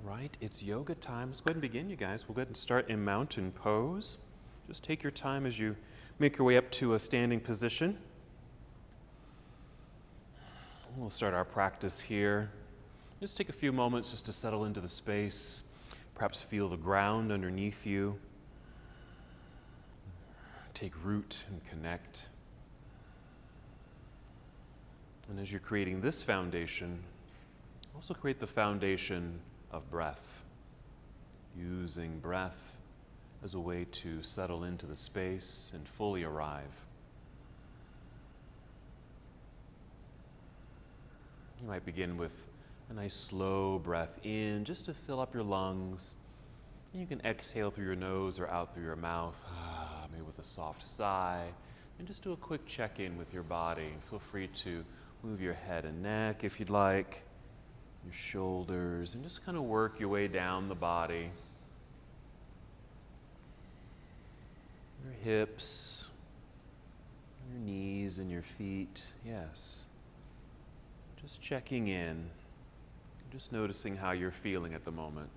Right, it's yoga time. Let's go ahead and begin, you guys. We'll go ahead and start in mountain pose. Just take your time as you make your way up to a standing position. We'll start our practice here. Just take a few moments just to settle into the space. Perhaps feel the ground underneath you. Take root and connect. And as you're creating this foundation, also create the foundation of breath, using breath as a way to settle into the space and fully arrive. You might begin with a nice slow breath in, just to fill up your lungs. And you can exhale through your nose or out through your mouth, maybe with a soft sigh, and just do a quick check-in with your body. Feel free to move your head and neck if you'd like, your shoulders, and just kind of work your way down the body. Your hips, your knees and your feet, yes. Just checking in, just noticing how you're feeling at the moment.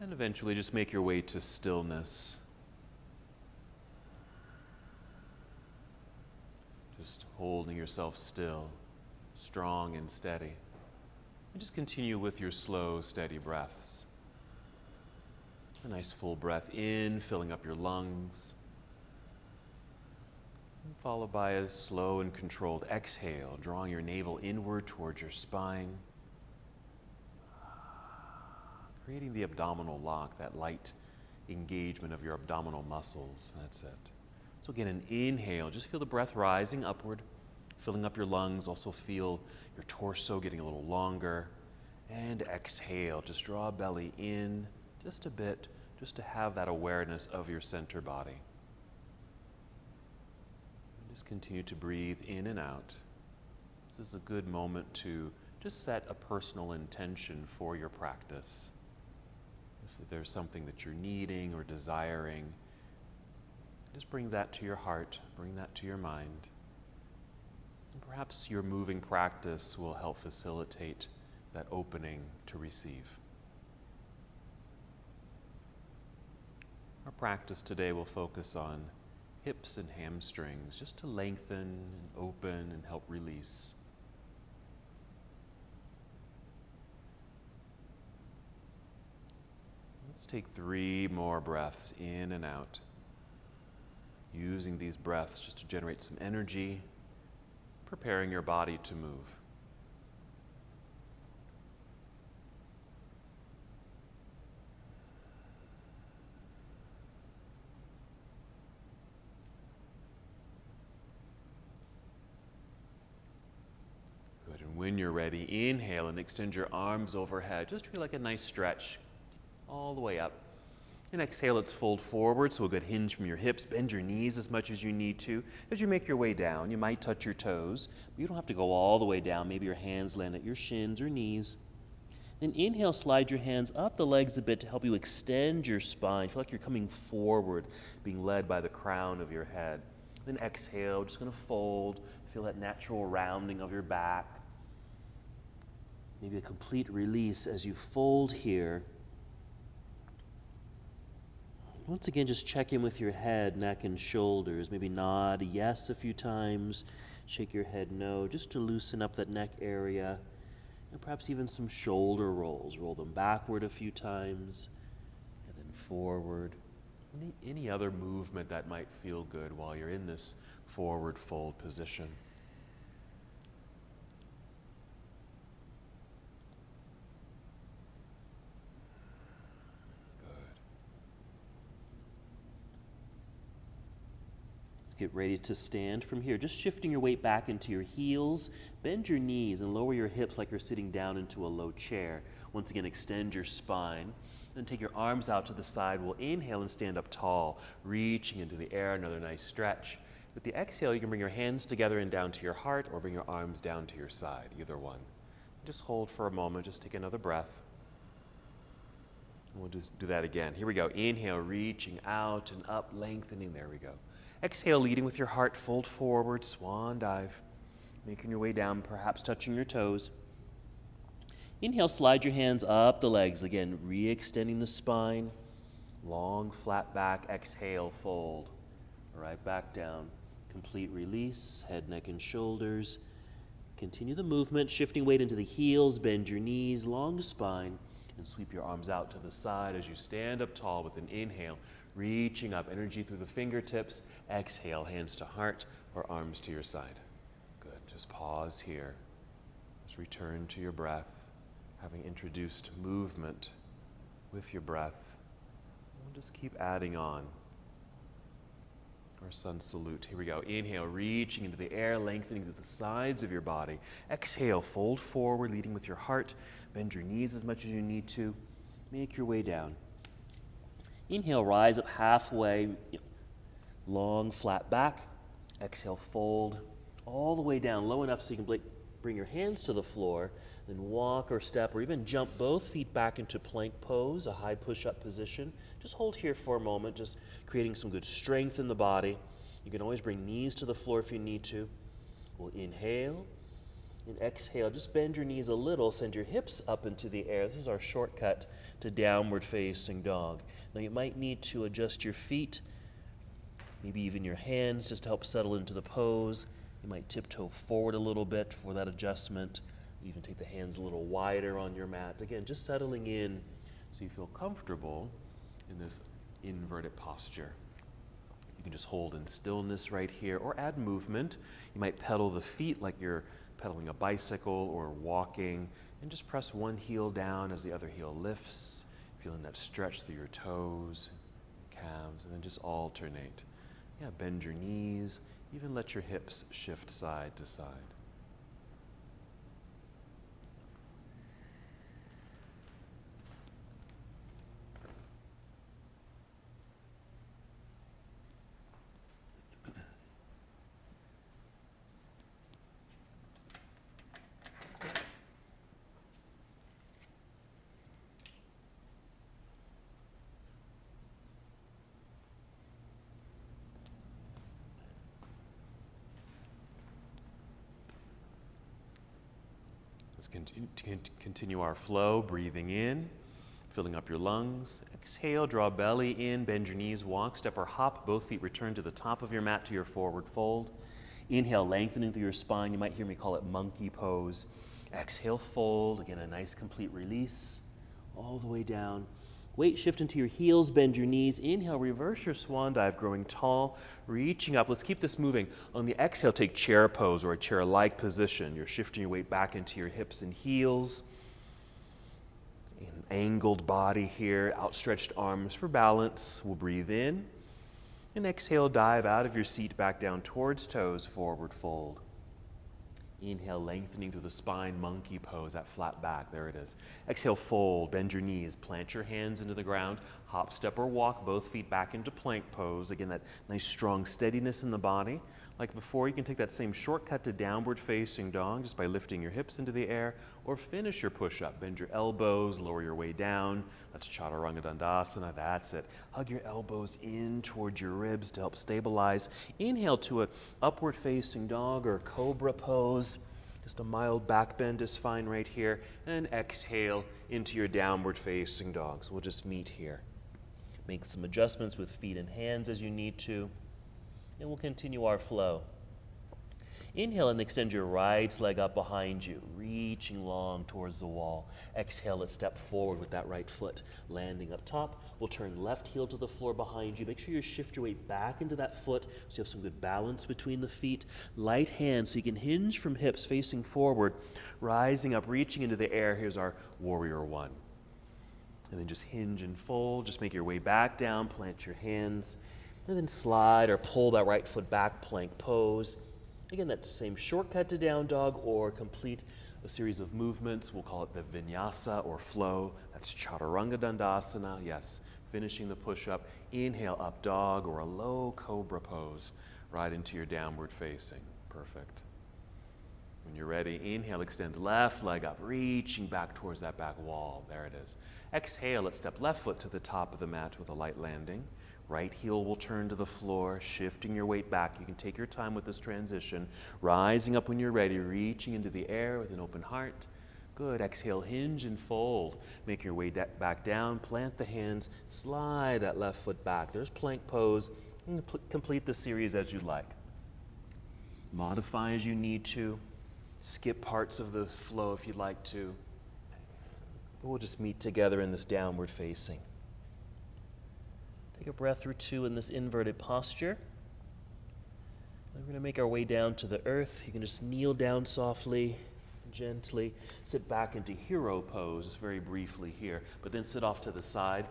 And eventually just make your way to stillness. Just holding yourself still, strong and steady. And just continue with your slow, steady breaths. A nice full breath in, filling up your lungs. And followed by a slow and controlled exhale, drawing your navel inward towards your spine. Creating the abdominal lock, that light engagement of your abdominal muscles. That's it. So again, an inhale, just feel the breath rising upward, filling up your lungs. Also feel your torso getting a little longer. And exhale, just draw belly in just a bit, just to have that awareness of your center body. And just continue to breathe in and out. This is a good moment to just set a personal intention for your practice. If there's something that you're needing or desiring, just bring that to your heart, bring that to your mind. And perhaps your moving practice will help facilitate that opening to receive. Our practice today will focus on hips and hamstrings, just to lengthen and open and help release. Let's take 3 more breaths in and out. Using these breaths just to generate some energy, preparing your body to move. Good, and when you're ready, inhale and extend your arms overhead. Just feel like a nice stretch all the way up. And exhale, let's fold forward, so a good hinge from your hips. Bend your knees as much as you need to. As you make your way down, you might touch your toes, but you don't have to go all the way down. Maybe your hands land at your shins or knees. Then inhale, slide your hands up the legs a bit to help you extend your spine. Feel like you're coming forward, being led by the crown of your head. Then exhale, just gonna fold. Feel that natural rounding of your back. Maybe a complete release as you fold here. Once again, just check in with your head, neck, and shoulders. Maybe nod yes a few times, shake your head no, just to loosen up that neck area. And perhaps even some shoulder rolls. Roll them backward a few times, and then forward. Any other movement that might feel good while you're in this forward fold position. Get ready to stand from here. Just shifting your weight back into your heels. Bend your knees and lower your hips like you're sitting down into a low chair. Once again, extend your spine. Then take your arms out to the side. We'll inhale and stand up tall, reaching into the air. Another nice stretch. With the exhale, you can bring your hands together and down to your heart, or bring your arms down to your side, either one. Just hold for a moment. Just take another breath. We'll just do that again. Here we go. Inhale, reaching out and up, lengthening. There we go. Exhale, leading with your heart, fold forward, swan dive. Making your way down, perhaps touching your toes. Inhale, slide your hands up the legs. Again, re-extending the spine. Long, flat back. Exhale, fold. Right back down. Complete release, head, neck, and shoulders. Continue the movement, shifting weight into the heels. Bend your knees, long spine. And sweep your arms out to the side as you stand up tall with an inhale, reaching up, energy through the fingertips. Exhale, hands to heart or arms to your side. Good. Just pause here. Just return to your breath, having introduced movement with your breath. We'll just keep adding on. Our sun salute. Here we go. Inhale, reaching into the air, lengthening to the sides of your body. Exhale, fold forward, leading with your heart. Bend your knees as much as you need to. Make your way down. Inhale, rise up halfway. Long, flat back. Exhale, fold all the way down, low enough so you can bring your hands to the floor. Then walk or step or even jump both feet back into plank pose, a high push-up position. Just hold here for a moment, just creating some good strength in the body. You can always bring knees to the floor if you need to. We'll inhale and exhale. Just bend your knees a little, send your hips up into the air. This is our shortcut to downward facing dog. Now you might need to adjust your feet, maybe even your hands, just to help settle into the pose. You might tiptoe forward a little bit for that adjustment. Even take the hands a little wider on your mat. Again, just settling in so you feel comfortable in this inverted posture. You can just hold in stillness right here or add movement. You might pedal the feet like you're pedaling a bicycle or walking, and just press one heel down as the other heel lifts, feeling that stretch through your toes, calves, and then just alternate. Yeah, bend your knees, even let your hips shift side to side. Let's continue our flow, breathing in, filling up your lungs. Exhale, draw belly in, bend your knees, walk, step, or hop. Both feet return to the top of your mat to your forward fold. Inhale, lengthening through your spine. You might hear me call it monkey pose. Exhale, fold. Again, a nice complete release all the way down. Weight shift into your heels, bend your knees. Inhale, reverse your swan dive, growing tall, reaching up. Let's keep this moving. On the exhale, take chair pose or a chair-like position. You're shifting your weight back into your hips and heels. An angled body here, outstretched arms for balance. We'll breathe in. And exhale, dive out of your seat, back down towards toes, forward fold. Inhale, lengthening through the spine, monkey pose, that flat back, there it is. Exhale, fold, bend your knees, plant your hands into the ground, hop, step, or walk, both feet back into plank pose. Again, that nice strong steadiness in the body. Like before, you can take that same shortcut to downward facing dog just by lifting your hips into the air, or finish your push-up. Bend your elbows, lower your way down. That's Chaturanga Dandasana, that's it. Hug your elbows in towards your ribs to help stabilize. Inhale to an upward facing dog or cobra pose. Just a mild back bend is fine right here. And exhale into your downward facing dog. So we'll just meet here. Make some adjustments with feet and hands as you need to. And we'll continue our flow. Inhale and extend your right leg up behind you, reaching long towards the wall. Exhale, let's step forward with that right foot. Landing up top, we'll turn left heel to the floor behind you. Make sure you shift your weight back into that foot so you have some good balance between the feet. Light hands so you can hinge from hips facing forward, rising up, reaching into the air. Here's our warrior one. And then just hinge and fold. Just make your way back down, plant your hands. And then slide or pull that right foot back, plank pose. Again, that's the same shortcut to down dog or complete a series of movements. We'll call it the vinyasa or flow. That's Chaturanga Dandasana. Yes, finishing the push-up. Inhale, up dog or a low cobra pose right into your downward facing. Perfect. When you're ready, inhale, extend left leg up, reaching back towards that back wall. There it is. Exhale, let's step left foot to the top of the mat with a light landing. Right heel will turn to the floor, shifting your weight back. You can take your time with this transition. Rising up when you're ready, reaching into the air with an open heart. Good. Exhale, hinge and fold. Make your way back down, plant the hands, slide that left foot back. There's plank pose. And complete the series as you like. Modify as you need to. Skip parts of the flow if you'd like to. But we'll just meet together in this downward facing. Take a breath or two in this inverted posture. We're going to make our way down to the earth. You can just kneel down softly, gently. Sit back into hero pose, just very briefly here. But then sit off to the side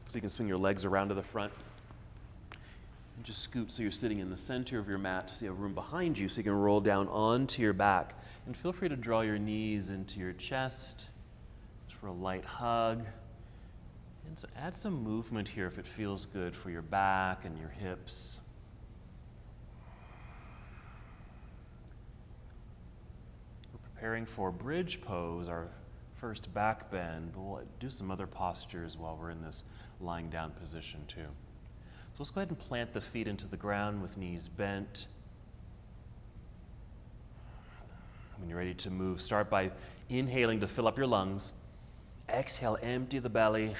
so you can swing your legs around to the front. And just scoot so you're sitting in the center of your mat, so you have room behind you so you can roll down onto your back. And feel free to draw your knees into your chest just for a light hug. And so add some movement here if it feels good for your back and your hips. We're preparing for bridge pose, our first back bend, but we'll do some other postures while we're in this lying down position too. So let's go ahead and plant the feet into the ground with knees bent. When you're ready to move, start by inhaling to fill up your lungs. Exhale, empty the belly,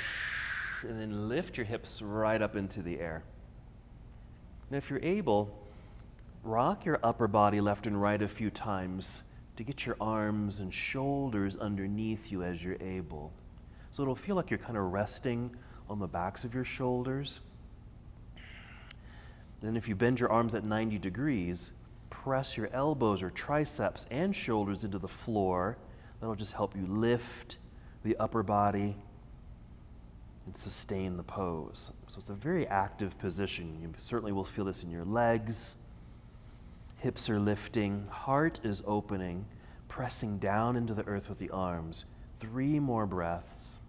and then lift your hips right up into the air. And if you're able, rock your upper body left and right a few times to get your arms and shoulders underneath you as you're able. So it'll feel like you're kind of resting on the backs of your shoulders. Then if you bend your arms at 90 degrees, press your elbows or triceps and shoulders into the floor. That'll just help you lift the upper body and sustain the pose. So it's a very active position. You certainly will feel this in your legs. Hips are lifting, heart is opening, pressing down into the earth with the arms. 3 more breaths.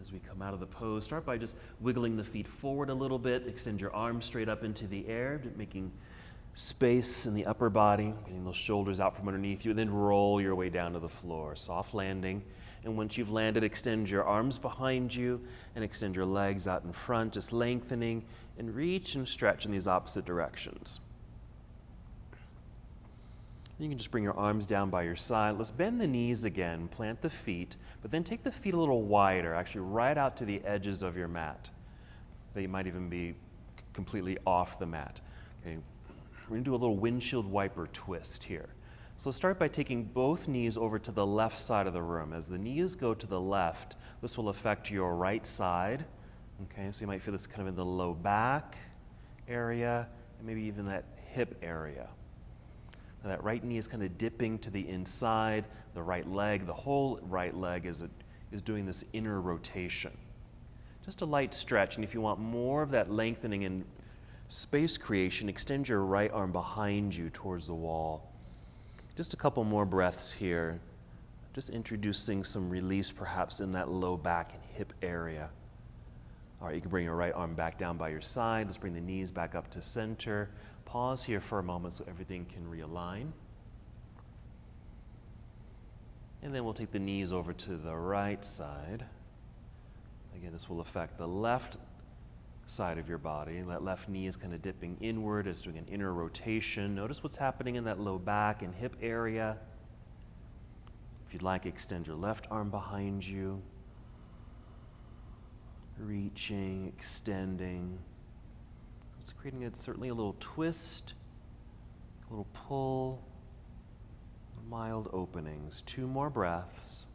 As we come out of the pose, start by just wiggling the feet forward a little bit. Extend your arms straight up into the air, making space in the upper body, getting those shoulders out from underneath you, and then roll your way down to the floor. Soft landing. And once you've landed, extend your arms behind you and extend your legs out in front, just lengthening and reach and stretch in these opposite directions. You can just bring your arms down by your side. Let's bend the knees again, plant the feet, but then take the feet a little wider, actually right out to the edges of your mat. They might even be completely off the mat. Okay. We're going to do a little windshield wiper twist here. So let's start by taking both knees over to the left side of the room. As the knees go to the left, this will affect your right side. Okay, so you might feel this kind of in the low back area, and maybe even that hip area. Now that right knee is kind of dipping to the inside, the right leg, the whole right leg is doing this inner rotation. Just a light stretch, and if you want more of that lengthening and space creation, extend your right arm behind you towards the wall. Just a couple more breaths here. Just introducing some release perhaps in that low back and hip area. All right, you can bring your right arm back down by your side. Let's bring the knees back up to center. Pause here for a moment so everything can realign. And then we'll take the knees over to the right side. Again, this will affect the left side of your body. That left knee is kind of dipping inward, it's doing an inner rotation. Notice what's happening in that low back and hip area. If you'd like, extend your left arm behind you. Reaching, extending. It's creating certainly a little twist, a little pull, mild openings. 2 more breaths.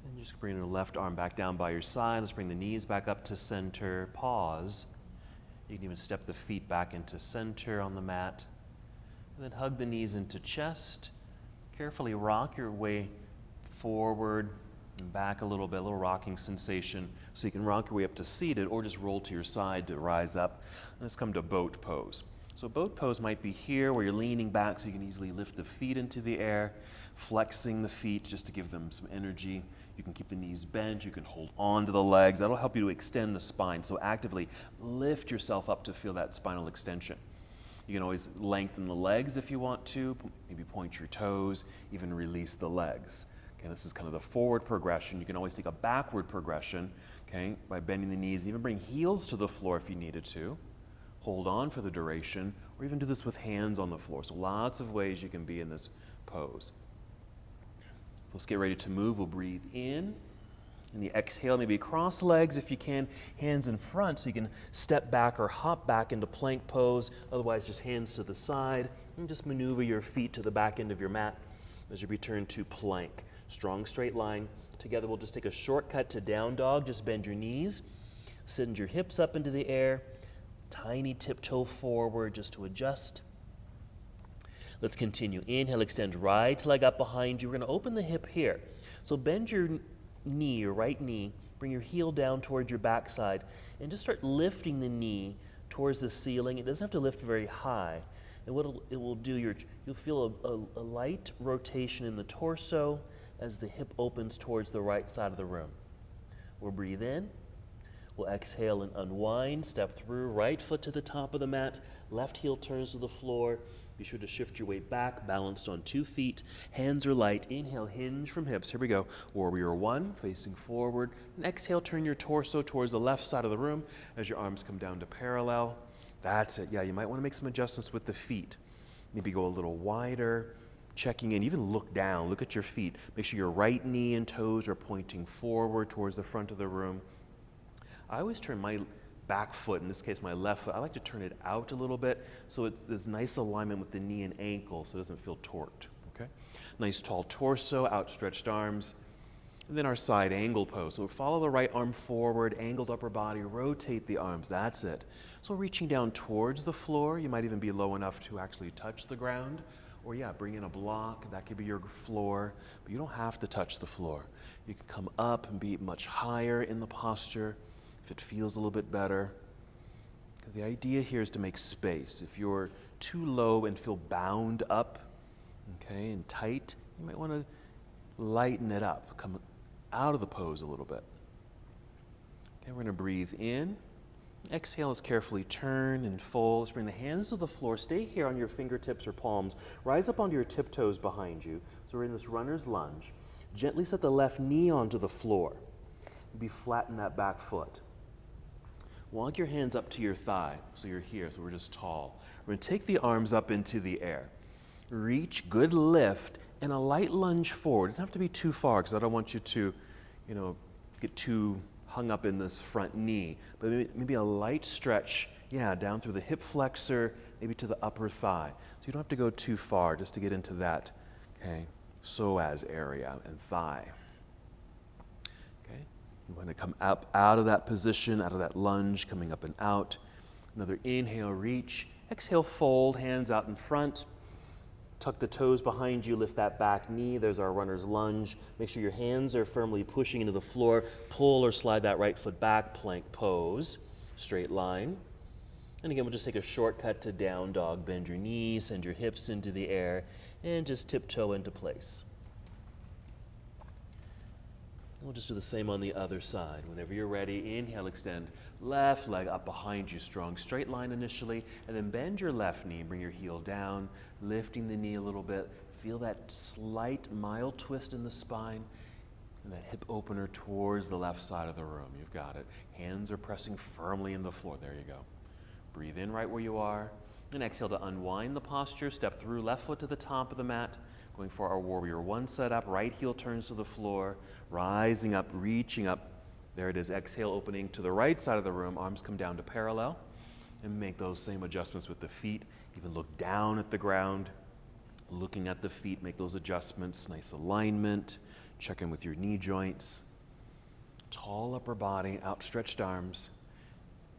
And just bring your left arm back down by your side. Let's bring the knees back up to center. Pause. You can even step the feet back into center on the mat. And then hug the knees into chest. Carefully rock your way forward and back a little bit, a little rocking sensation. So you can rock your way up to seated or just roll to your side to rise up. And let's come to boat pose. So boat pose might be here where you're leaning back so you can easily lift the feet into the air, flexing the feet just to give them some energy. You can keep the knees bent, you can hold on to the legs. That'll help you to extend the spine. So actively lift yourself up to feel that spinal extension. You can always lengthen the legs if you want to, maybe point your toes, even release the legs. Okay, this is kind of the forward progression. You can always take a backward progression, okay, by bending the knees and even bring heels to the floor if you needed to. Hold on for the duration, or even do this with hands on the floor. So lots of ways you can be in this pose. Let's get ready to move. We'll breathe in. In the exhale, maybe cross legs if you can, hands in front so you can step back or hop back into plank pose. Otherwise, just hands to the side and just maneuver your feet to the back end of your mat as you return to plank. Strong straight line. Together, we'll just take a shortcut to down dog. Just bend your knees, send your hips up into the air. Tiny tiptoe forward just to adjust. Let's continue. Inhale, extend right leg up behind you. We're going to open the hip here. So bend your knee, your right knee, bring your heel down towards your backside, and just start lifting the knee towards the ceiling. It doesn't have to lift very high. And what it will do, you'll feel a light rotation in the torso as the hip opens towards the right side of the room. We'll breathe in. We'll exhale and unwind, step through, right foot to the top of the mat, left heel turns to the floor. Be sure to shift your weight back, balanced on 2 feet. Hands are light. Inhale, hinge from hips. Here we go. Warrior one, facing forward. And exhale, turn your torso towards the left side of the room as your arms come down to parallel. That's it. Yeah, you might want to make some adjustments with the feet. Maybe go a little wider, checking in, even look down, look at your feet. Make sure your right knee and toes are pointing forward towards the front of the room. I always turn my back foot, in this case my left foot, I like to turn it out a little bit so there's nice alignment with the knee and ankle so it doesn't feel torqued, okay? Nice tall torso, outstretched arms, and then our side angle pose. So follow the right arm forward, angled upper body, rotate the arms, that's it. So reaching down towards the floor, you might even be low enough to actually touch the ground, or yeah, bring in a block, that could be your floor, but you don't have to touch the floor. You can come up and be much higher in the posture, if it feels a little bit better. The idea here is to make space. If you're too low and feel bound up, okay, and tight, you might want to lighten it up, come out of the pose a little bit. Okay, we're going to breathe in. Exhale as carefully turn and fold. Let's bring the hands to the floor. Stay here on your fingertips or palms. Rise up onto your tiptoes behind you. So we're in this runner's lunge. Gently set the left knee onto the floor. Maybe flatten that back foot. Walk your hands up to your thigh, so you're here, so we're just tall. We're going to take the arms up into the air. Reach, good lift, and a light lunge forward. It doesn't have to be too far, because I don't want you to, get too hung up in this front knee. But maybe a light stretch, down through the hip flexor, maybe to the upper thigh. So you don't have to go too far just to get into that, okay, psoas area and thigh. You want to come up out of that position, out of that lunge, coming up and out. Another inhale, reach. Exhale, fold, hands out in front. Tuck the toes behind you, lift that back knee. There's our runner's lunge. Make sure your hands are firmly pushing into the floor. Pull or slide that right foot back, plank pose, straight line. And again, we'll just take a shortcut to down dog. Bend your knees, send your hips into the air, and just tiptoe into place. We'll just do the same on the other side. Whenever you're ready, inhale, extend left leg up behind you, strong straight line initially, and then bend your left knee, bring your heel down, lifting the knee a little bit. Feel that slight, mild twist in the spine, and that hip opener towards the left side of the room. You've got it. Hands are pressing firmly in the floor. There you go. Breathe in right where you are, and exhale to unwind the posture. Step through, left foot to the top of the mat. Going for our warrior one setup, right heel turns to the floor, rising up, reaching up. There it is, exhale, opening to the right side of the room, arms come down to parallel, and make those same adjustments with the feet. Even look down at the ground, looking at the feet, make those adjustments, nice alignment, check in with your knee joints. Tall upper body, outstretched arms.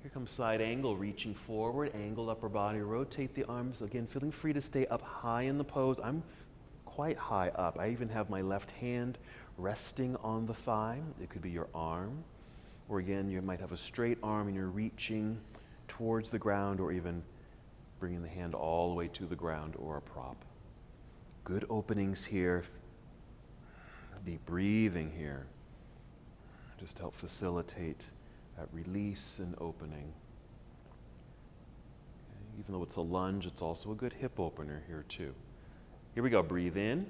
Here comes side angle, reaching forward, angled upper body, rotate the arms. Again, feeling free to stay up high in the pose. I'm quite high up. I even have my left hand resting on the thigh. It could be your arm, or again, you might have a straight arm and you're reaching towards the ground, or even bringing the hand all the way to the ground, or a prop. Good openings here. Deep breathing here. just to help facilitate that release and opening. Okay. Even though it's a lunge, it's also a good hip opener here too. Here we go, breathe in,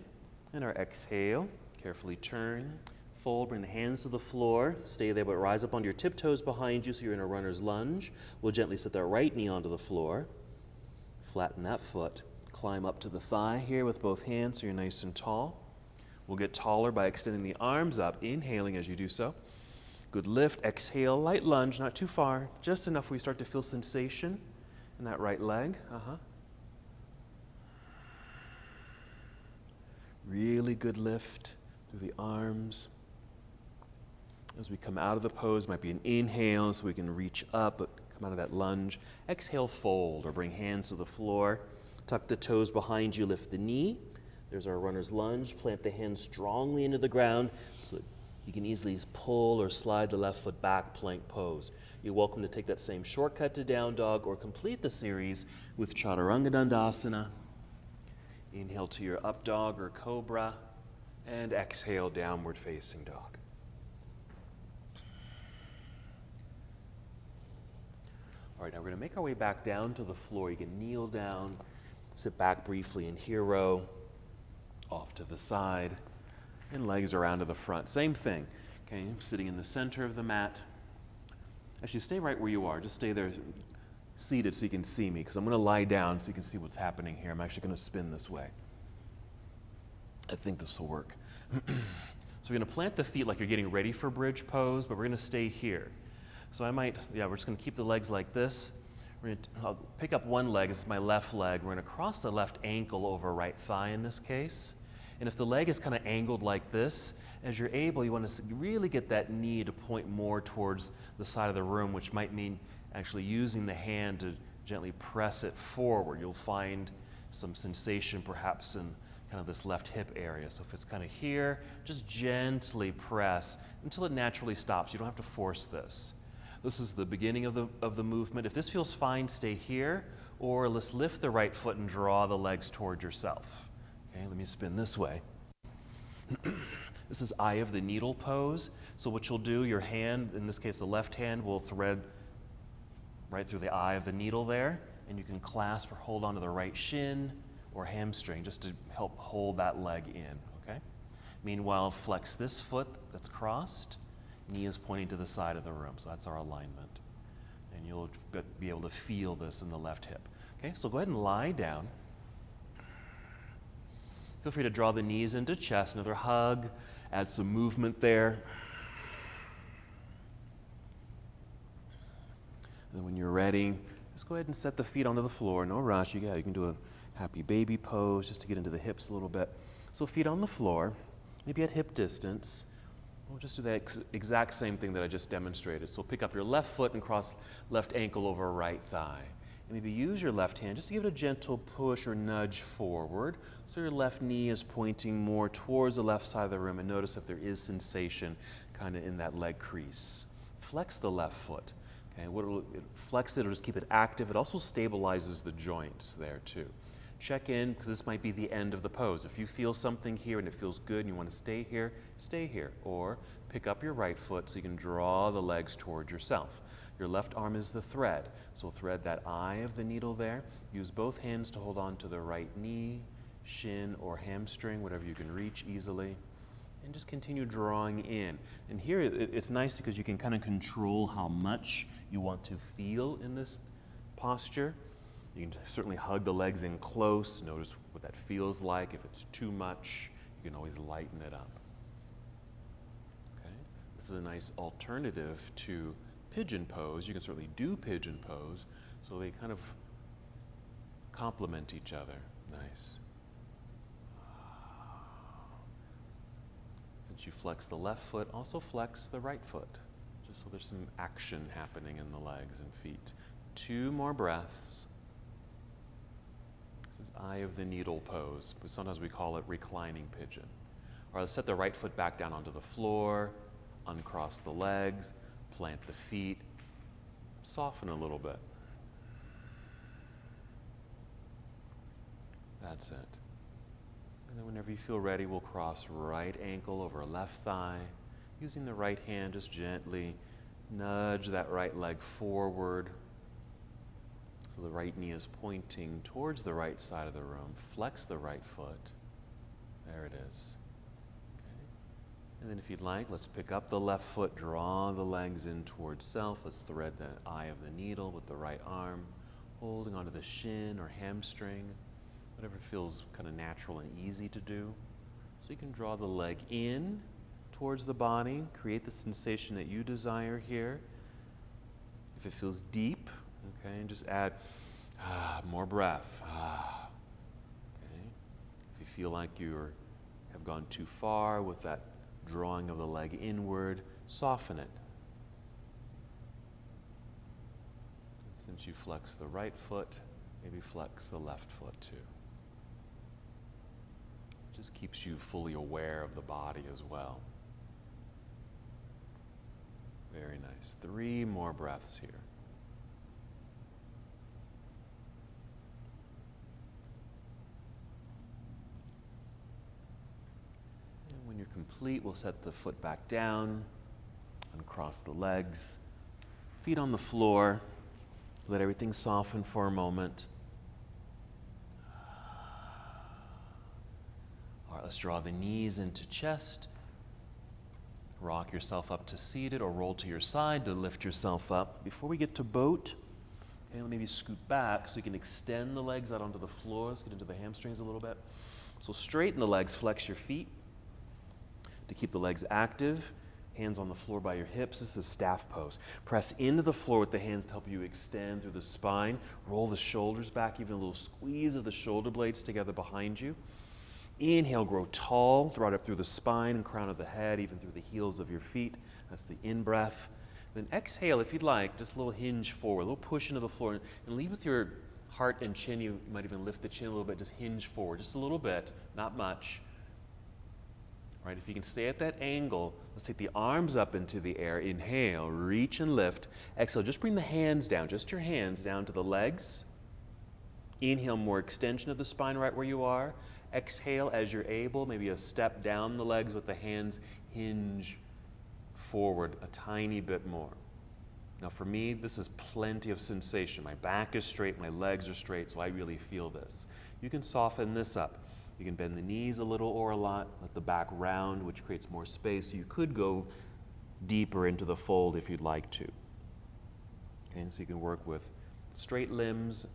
and our exhale, carefully turn, fold, bring the hands to the floor, stay there but rise up onto your tiptoes behind you so you're in a runner's lunge. We'll gently set that right knee onto the floor, flatten that foot, climb up to the thigh here with both hands so you're nice and tall. We'll get taller by extending the arms up, inhaling as you do so. Good lift, exhale, light lunge, not too far, just enough where you start to feel sensation in that right leg. Really good lift through the arms. As we come out of the pose, might be an inhale so we can reach up, but come out of that lunge. Exhale, fold, or bring hands to the floor. Tuck the toes behind you, lift the knee. There's our runner's lunge. Plant the hands strongly into the ground so that you can easily pull or slide the left foot back, plank pose. You're welcome to take that same shortcut to down dog or complete the series with Chaturanga Dandasana. Inhale to your up dog or cobra, and exhale, downward facing dog. All right, now we're going to make our way back down to the floor. You can kneel down, sit back briefly in hero, off to the side, and legs around to the front. Same thing, okay? Sitting in the center of the mat. Actually, stay right where you are. Just stay there seated so you can see me, because I'm going to lie down so you can see what's happening here. I'm actually going to spin this way. I think this will work. So we're going to plant the feet like you're getting ready for bridge pose, but we're going to stay here. So we're just going to keep the legs like this. I'll pick up one leg. This is my left leg. We're going to cross the left ankle over right thigh in this case. And if the leg is kind of angled like this, as you're able, you want to really get that knee to point more towards the side of the room, which might mean actually using the hand to gently press it forward. You'll find some sensation perhaps in kind of this left hip area. So if it's kind of here, just gently press until it naturally stops. You don't have to force this. This is the beginning of the movement. If this feels fine, stay here, or let's lift the right foot and draw the legs toward yourself. Okay, let me spin this way. This is eye of the needle pose. So what you'll do, your hand, in this case the left hand, will thread right through the eye of the needle there, and you can clasp or hold onto the right shin or hamstring just to help hold that leg in, okay? Meanwhile, flex this foot that's crossed, knee is pointing to the side of the room, so that's our alignment. And you'll be able to feel this in the left hip. Okay, so go ahead and lie down. Feel free to draw the knees into chest, another hug, add some movement there. And then when you're ready, just go ahead and set the feet onto the floor. No rush. You can do a happy baby pose just to get into the hips a little bit. So feet on the floor, maybe at hip distance. We'll just do that exact same thing that I just demonstrated. So pick up your left foot and cross left ankle over right thigh. And maybe use your left hand just to give it a gentle push or nudge forward. So your left knee is pointing more towards the left side of the room, and notice if there is sensation kind of in that leg crease. Flex the left foot. Okay, flex it or just keep it active. It also stabilizes the joints there too. Check in, because this might be the end of the pose. If you feel something here and it feels good and you want to stay here, stay here. Or pick up your right foot so you can draw the legs toward yourself. Your left arm is the thread, so thread that eye of the needle there. Use both hands to hold on to the right knee, shin, or hamstring, whatever you can reach easily. And just continue drawing in. And here it's nice because you can kind of control how much you want to feel in this posture. You can certainly hug the legs in close, notice what that feels like. If it's too much, you can always lighten it up. Okay? This is a nice alternative to pigeon pose. You can certainly do pigeon pose, so they kind of complement each other. Nice. Since you flex the left foot, also flex the right foot, just so there's some action happening in the legs and feet. 2 more breaths. This is eye of the needle pose, but sometimes we call it reclining pigeon. All right, let's set the right foot back down onto the floor, uncross the legs, plant the feet, soften a little bit. That's it. And then whenever you feel ready, we'll cross right ankle over left thigh, Using the right hand, just gently nudge that right leg forward. So the right knee is pointing towards the right side of the room. Flex the right foot. There it is. Okay. And then if you'd like, let's pick up the left foot, draw the legs in towards self. Let's thread the eye of the needle with the right arm, holding onto the shin or hamstring, whatever feels kind of natural and easy to do. So you can draw the leg in towards the body, create the sensation that you desire here. If it feels deep, okay, and just add more breath. Okay. If you feel like you have gone too far with that drawing of the leg inward, soften it. And since you flex the right foot, maybe flex the left foot too. It just keeps you fully aware of the body as well. Very nice. 3 more breaths here. And when you're complete, we'll set the foot back down, uncross the legs, feet on the floor. Let everything soften for a moment. All right, let's draw the knees into chest. Rock yourself up to seated or roll to your side to lift yourself up. Before we get to boat, okay, maybe scoot back so you can extend the legs out onto the floor. Let's get into the hamstrings a little bit. So straighten the legs, flex your feet. To keep the legs active, hands on the floor by your hips. This is staff pose. Press into the floor with the hands to help you extend through the spine. Roll the shoulders back, even a little squeeze of the shoulder blades together behind you. Inhale, grow tall, draw it up through the spine and crown of the head, even through the heels of your feet. That's the in-breath. Then exhale, if you'd like, just a little hinge forward, a little push into the floor, and lead with your heart and chin. You might even lift the chin a little bit, just hinge forward, just a little bit, not much. All right, if you can stay at that angle, let's take the arms up into the air. Inhale, reach and lift. Exhale, just bring the hands down, just your hands down to the legs. Inhale, more extension of the spine right where you are. Exhale as you're able, maybe a step down the legs with the hands, hinge forward a tiny bit more. Now for me, this is plenty of sensation. My back is straight, my legs are straight, so I really feel this. You can soften this up. You can bend the knees a little or a lot, let the back round, which creates more space. You could go deeper into the fold if you'd like to. Okay, so you can work with straight limbs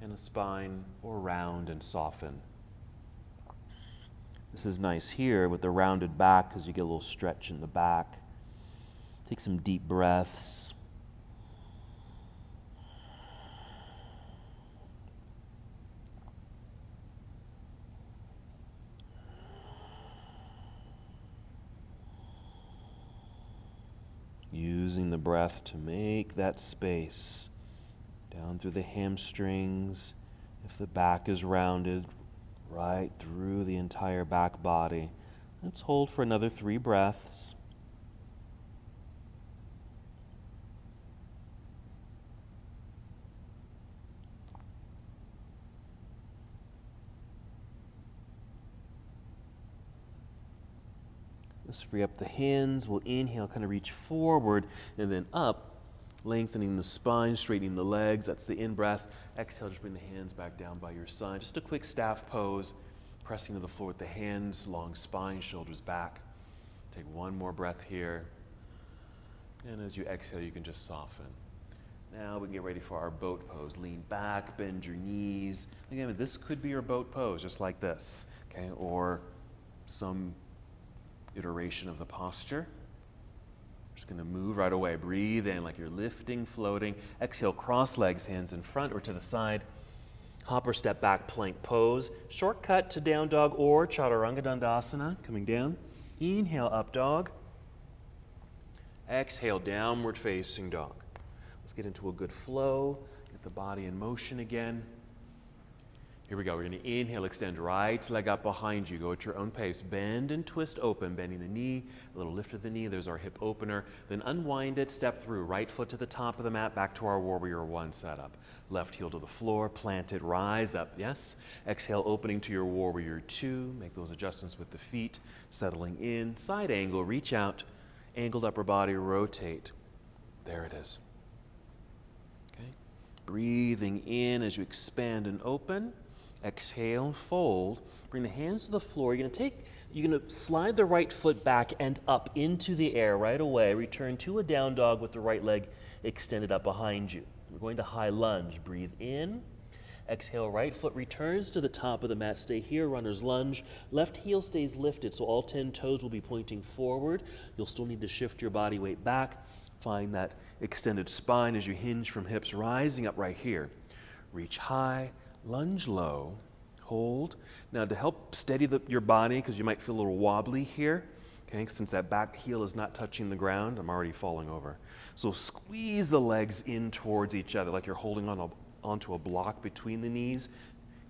and a spine, or round and soften. This is nice here with the rounded back because you get a little stretch in the back. Take some deep breaths. Using the breath to make that space down through the hamstrings. If the back is rounded, right through the entire back body. Let's hold for another 3 breaths. Let's free up the hands. We'll inhale, kind of reach forward and then up, lengthening the spine, straightening the legs. That's the in-breath. Exhale, just bring the hands back down by your side. Just a quick staff pose, pressing to the floor with the hands, long spine, shoulders back. Take 1 more breath here. And as you exhale, you can just soften. Now we can get ready for our boat pose. Lean back, bend your knees. Again, this could be your boat pose, just like this, okay? Or some iteration of the posture. Just going to move right away. Breathe in like you're lifting, floating. Exhale, cross legs, hands in front or to the side. Hop or step back, plank pose. Shortcut to down dog or chaturanga dandasana. Coming down. Inhale, up dog. Exhale, downward facing dog. Let's get into a good flow. Get the body in motion again. Here we go. We're going to inhale, extend right leg up behind you. Go at your own pace. Bend and twist open, bending the knee, a little lift of the knee. There's our hip opener. Then unwind it, step through. Right foot to the top of the mat, back to our Warrior One setup. Left heel to the floor, plant it, rise up, yes. Exhale, opening to your Warrior Two. Make those adjustments with the feet, settling in. Side angle, reach out, angled upper body, rotate. There it is. Okay. Breathing in as you expand and open. Exhale, fold. Bring the hands to the floor. You're going to slide the right foot back and up into the air right away. Return to a down dog with the right leg extended up behind you. We're going to high lunge. Breathe in. Exhale, right foot returns to the top of the mat. Stay here, runner's lunge. Left heel stays lifted, so all 10 toes will be pointing forward. You'll still need to shift your body weight back. Find that extended spine as you hinge from hips, rising up right here. Reach high, lunge low, hold. Now to help steady your body, because you might feel a little wobbly here, okay, since that back heel is not touching the ground, I'm already falling over. So squeeze the legs in towards each other like you're holding onto a block between the knees.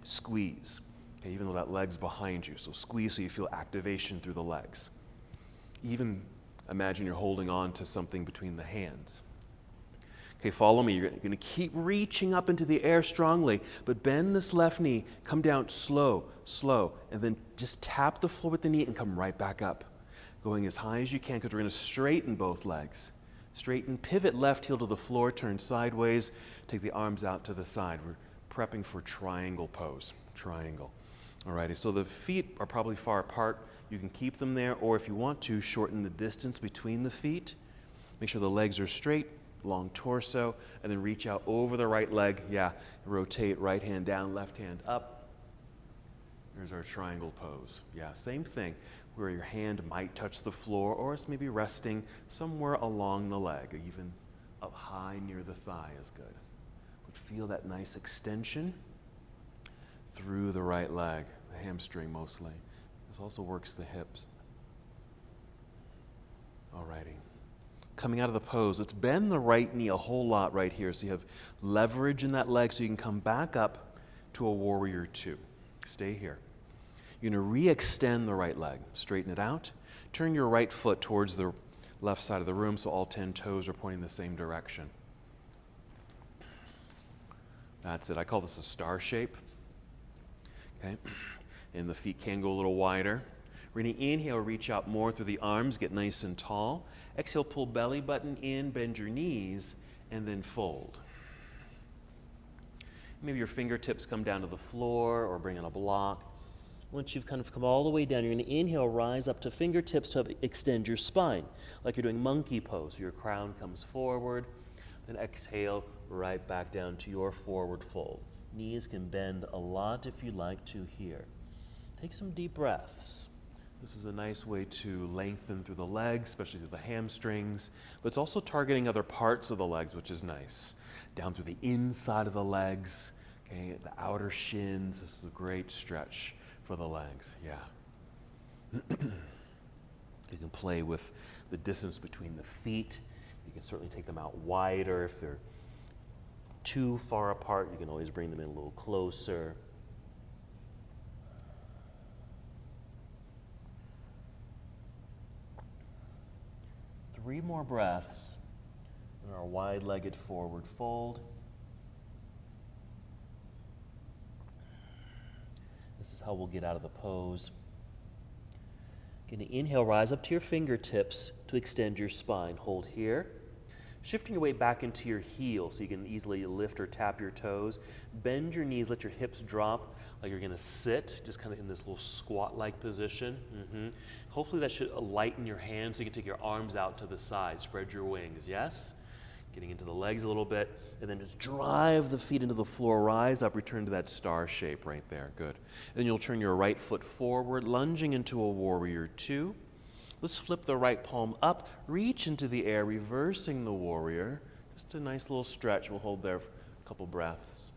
Squeeze, okay, even though that leg's behind you. So squeeze so you feel activation through the legs. Even imagine you're holding on to something between the hands. Okay, follow me. You're going to keep reaching up into the air strongly, but bend this left knee, come down slow, and then just tap the floor with the knee and come right back up. Going as high as you can because we're going to straighten both legs. Straighten, pivot left heel to the floor, turn sideways, take the arms out to the side. We're prepping for triangle pose, triangle. Alrighty, so the feet are probably far apart. You can keep them there, or if you want to, shorten the distance between the feet. Make sure the legs are straight, long torso, and then reach out over the right leg. Yeah, rotate right hand down, left hand up. There's our triangle pose. Yeah, same thing, where your hand might touch the floor, or it's maybe resting somewhere along the leg, even up high near the thigh is good. But feel that nice extension through the right leg, the hamstring mostly. This also works the hips. Alrighty. Coming out of the pose, let's bend the right knee a whole lot right here so you have leverage in that leg so you can come back up to a warrior two. Stay here. You're going to re-extend the right leg. Straighten it out. Turn your right foot towards the left side of the room so all 10 toes are pointing the same direction. That's it. I call this a star shape. Okay. And the feet can go a little wider. We're going to inhale, reach out more through the arms, get nice and tall. Exhale, pull belly button in, bend your knees, and then fold. Maybe your fingertips come down to the floor or bring in a block. Once you've kind of come all the way down, you're going to inhale, rise up to fingertips to extend your spine, like you're doing monkey pose. Your crown comes forward, then exhale, right back down to your forward fold. Knees can bend a lot if you like to here. Take some deep breaths. This is a nice way to lengthen through the legs, especially through the hamstrings, but it's also targeting other parts of the legs, which is nice. Down through the inside of the legs, okay, the outer shins. This is a great stretch for the legs, yeah. You can play with the distance between the feet. You can certainly take them out wider. If they're too far apart, you can always bring them in a little closer. Three more breaths in our wide-legged forward fold. This is how we'll get out of the pose. Going to inhale, rise up to your fingertips to extend your spine. Hold here. Shifting your weight back into your heel so you can easily lift or tap your toes. Bend your knees, let your hips drop like you're going to sit, just kind of in this little squat-like position. Hopefully that should lighten your hands so you can take your arms out to the side. Spread your wings, yes? Getting into the legs a little bit, and then just drive the feet into the floor, rise up, return to that star shape right there, good. And then you'll turn your right foot forward, lunging into a warrior two. Let's flip the right palm up, reach into the air, reversing the warrior. Just a nice little stretch. We'll hold there for a couple breaths.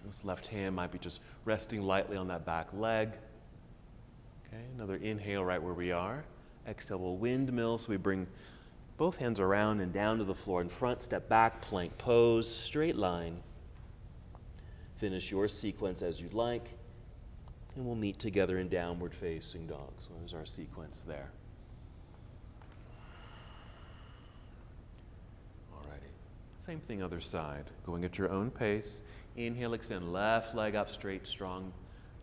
This left hand might be just resting lightly on that back leg. Okay, another inhale right where we are. Exhale, we'll windmill, so we bring both hands around and down to the floor. In front, step back, plank pose, straight line. Finish your sequence as you'd like. And we'll meet together in downward facing dog. So there's our sequence there. Alrighty. Same thing other side. Going at your own pace. Inhale, extend left leg up straight, strong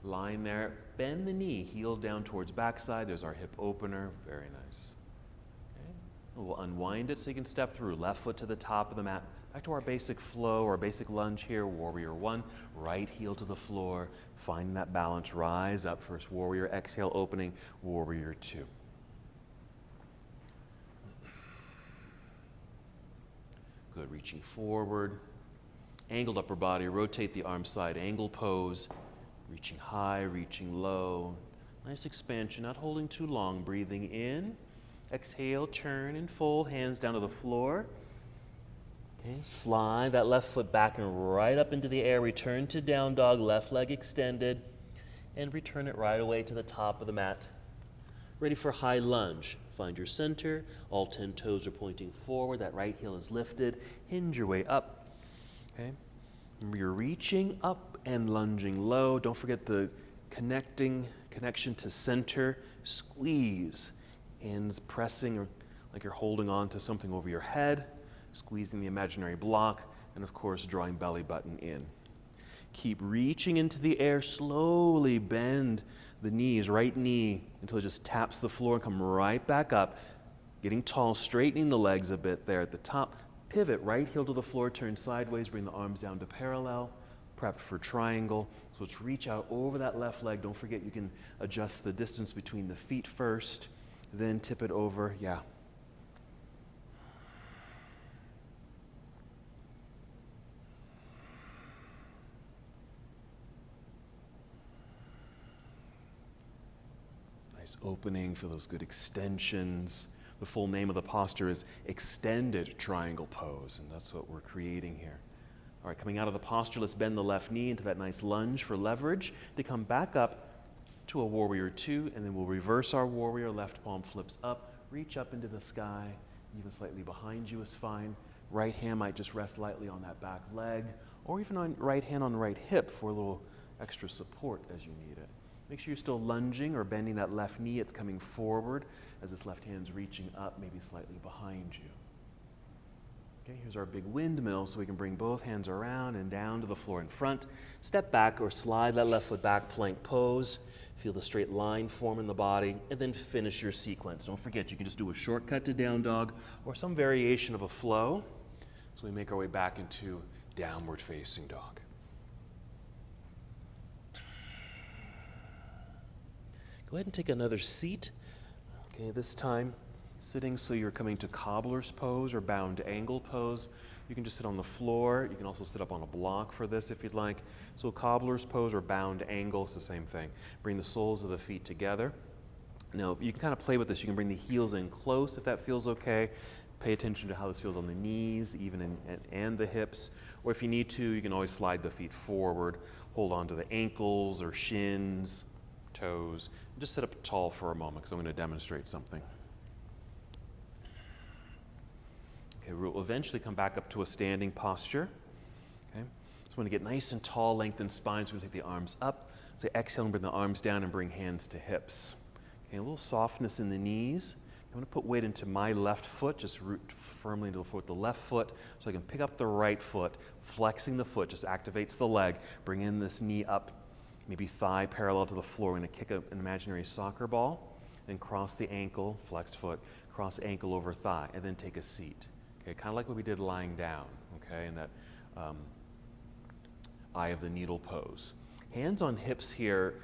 line there. Bend the knee, heel down towards backside. There's our hip opener. Very nice. We'll unwind it so you can step through. Left foot to the top of the mat. Back to our basic flow, our basic lunge here. Warrior one, right heel to the floor. Finding that balance, rise up. First warrior, exhale, opening, warrior two. Good, reaching forward. Angled upper body, rotate the arm side, angle pose. Reaching high, reaching low. Nice expansion, not holding too long. Breathing in. Exhale, turn and fold, hands down to the floor. Okay, slide that left foot back and right up into the air. Return to down dog, left leg extended. And return it right away to the top of the mat. Ready for high lunge. Find your center. All 10 toes are pointing forward. That right heel is lifted. Hinge your way up. Okay. Remember, you're reaching up and lunging low. Don't forget the connection to center. Squeeze. Hands pressing like you're holding on to something over your head, squeezing the imaginary block, and of course drawing belly button in. Keep reaching into the air, slowly bend the knees, right knee, until it just taps the floor and come right back up, getting tall, straightening the legs a bit there at the top. Pivot, right heel to the floor, turn sideways, bring the arms down to parallel, prep for triangle. So let's reach out over that left leg. Don't forget you can adjust the distance between the feet first. Then tip it over, yeah. Nice opening, feel those good extensions. The full name of the posture is extended triangle pose, and that's what we're creating here. All right, coming out of the posture, let's bend the left knee into that nice lunge for leverage. They come back up to a warrior two, and then we'll reverse our warrior. Left palm flips up, reach up into the sky, even slightly behind you is fine. Right hand might just rest lightly on that back leg, or even on right hand on right hip for a little extra support as you need it. Make sure you're still lunging or bending that left knee. It's coming forward as this left hand's reaching up, maybe slightly behind you. Okay, here's our big windmill, so we can bring both hands around and down to the floor in front. Step back or slide that left foot back, plank pose. Feel the straight line form in the body, and then finish your sequence. Don't forget, you can just do a shortcut to down dog or some variation of a flow. So we make our way back into downward facing dog. Go ahead and take another seat. Okay, this time sitting so you're coming to cobbler's pose or bound angle pose. You can just sit on the floor. You can also sit up on a block for this if you'd like. So cobbler's pose or bound angle, it's the same thing. Bring the soles of the feet together. Now, you can kind of play with this. You can bring the heels in close if that feels okay. Pay attention to how this feels on the knees, even and the hips. Or if you need to, you can always slide the feet forward. Hold on to the ankles or shins, toes. And just sit up tall for a moment because I'm going to demonstrate something. Okay, we'll eventually come back up to a standing posture. Okay, so we want to get nice and tall, lengthened spine. So we're going to take the arms up. So exhale and bring the arms down and bring hands to hips. Okay, a little softness in the knees. I'm going to put weight into my left foot, just root firmly into the floor with the left foot so I can pick up the right foot. Flexing the foot just activates the leg. Bring in this knee up, maybe thigh parallel to the floor. We're going to kick an imaginary soccer ball, then cross the ankle, flexed foot, cross ankle over thigh, and then take a seat. Okay, kind of like what we did lying down, okay, in that eye of the needle pose. Hands on hips here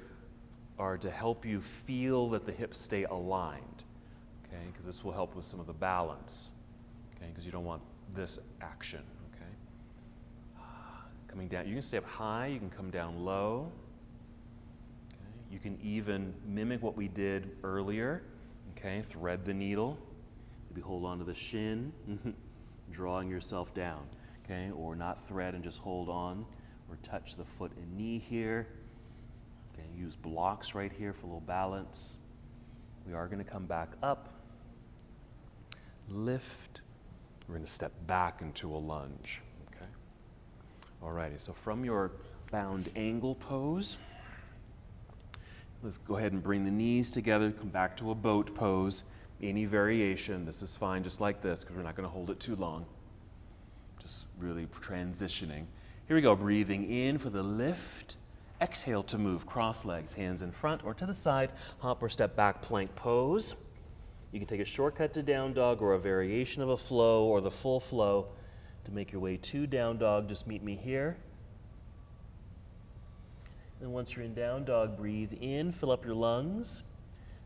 are to help you feel that the hips stay aligned, okay, because this will help with some of the balance, okay, because you don't want this action, okay. Coming down, you can stay up high, you can come down low, okay. You can even mimic what we did earlier, okay, thread the needle, maybe hold on to the shin, drawing yourself down, okay, or not thread and just hold on, or touch the foot and knee here. Okay, use blocks right here for a little balance. We are going to come back up, lift. We're going to step back into a lunge, okay. Alrighty, so from your bound angle pose, let's go ahead and bring the knees together, come back to a boat pose. Any variation, this is fine just like this because we're not going to hold it too long. Just really transitioning. Here we go, breathing in for the lift. Exhale to move, cross legs, hands in front or to the side. Hop or step back, plank pose. You can take a shortcut to down dog or a variation of a flow or the full flow. To make your way to down dog, just meet me here. And once you're in down dog, breathe in, fill up your lungs.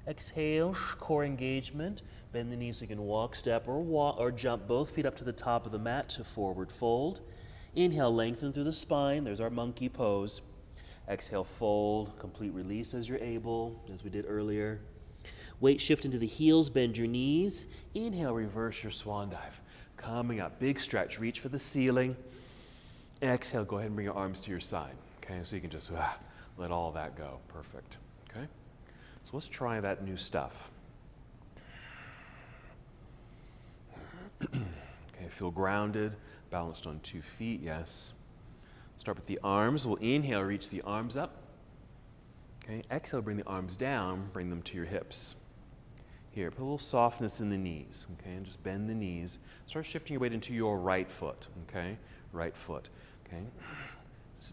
Exhale, core engagement. Bend the knees so you can walk, step, or jump both feet up to the top of the mat to forward fold. Inhale, lengthen through the spine. There's our monkey pose. Exhale, fold, complete release as you're able, as we did earlier. Weight shift into the heels, bend your knees. Inhale, reverse your swan dive. Coming up, big stretch, reach for the ceiling. Exhale, go ahead and bring your arms to your side. Okay, so you can just let all that go. Perfect. Okay, so let's try that new stuff. Okay, feel grounded, balanced on 2 feet, yes. Start with the arms. We'll inhale, reach the arms up. Okay, exhale, bring the arms down, bring them to your hips. Here, put a little softness in the knees, okay, and just bend the knees. Start shifting your weight into your right foot, okay, right foot, okay.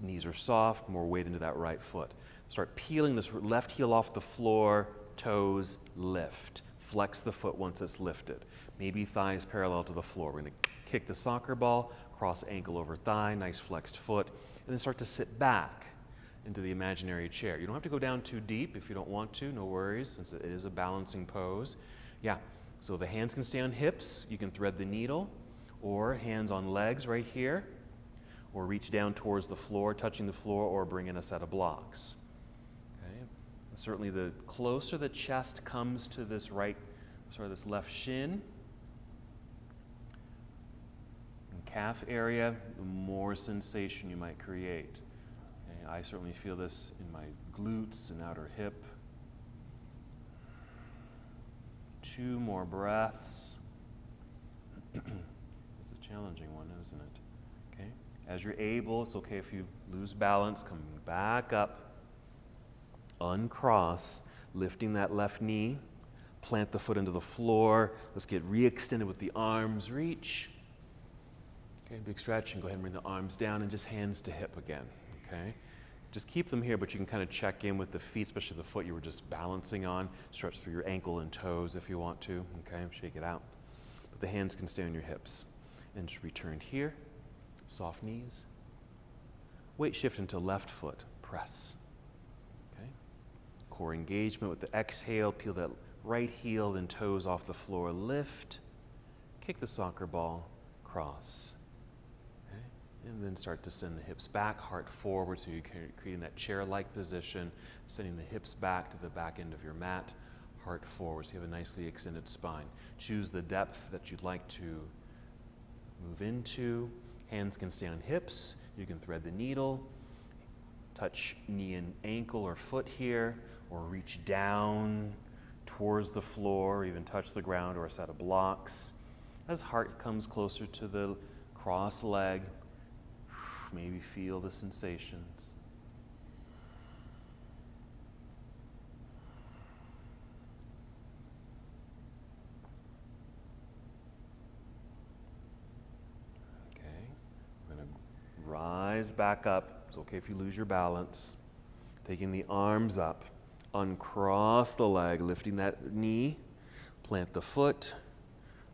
Knees are soft, more weight into that right foot. Start peeling this left heel off the floor, toes lift. Flex the foot once it's lifted. Maybe thighs parallel to the floor. We're going to kick the soccer ball, cross ankle over thigh, nice flexed foot, and then start to sit back into the imaginary chair. You don't have to go down too deep if you don't want to, no worries, since it is a balancing pose. Yeah, so the hands can stay on hips, you can thread the needle, or hands on legs right here, or reach down towards the floor, touching the floor, or bring in a set of blocks. Okay, and certainly the closer the chest comes to this this left shin and calf area, the more sensation you might create. I certainly feel this in my glutes and outer hip. 2 more breaths. It's a challenging one, isn't it? Okay. As you're able, it's okay if you lose balance, coming back up. Uncross, lifting that left knee. Plant the foot into the floor. Let's get re-extended with the arms. Reach. Okay, big stretch, and go ahead and bring the arms down and just hands to hip again. Okay. Just keep them here, but you can kind of check in with the feet, especially the foot you were just balancing on. Stretch through your ankle and toes if you want to, okay? Shake it out. But the hands can stay on your hips. And just return here, soft knees. Weight shift into left foot, press, okay? Core engagement with the exhale, peel that right heel and toes off the floor, lift. Kick the soccer ball, cross. And then start to send the hips back, heart forward, so you're creating that chair-like position, sending the hips back to the back end of your mat, heart forward, so you have a nicely extended spine. Choose the depth that you'd like to move into. Hands can stay on hips. You can thread the needle, touch knee and ankle or foot here, or reach down towards the floor, even touch the ground or a set of blocks. As heart comes closer to the cross leg, maybe feel the sensations. Okay, we're going to rise back up. It's okay if you lose your balance. Taking the arms up, uncross the leg, lifting that knee, plant the foot,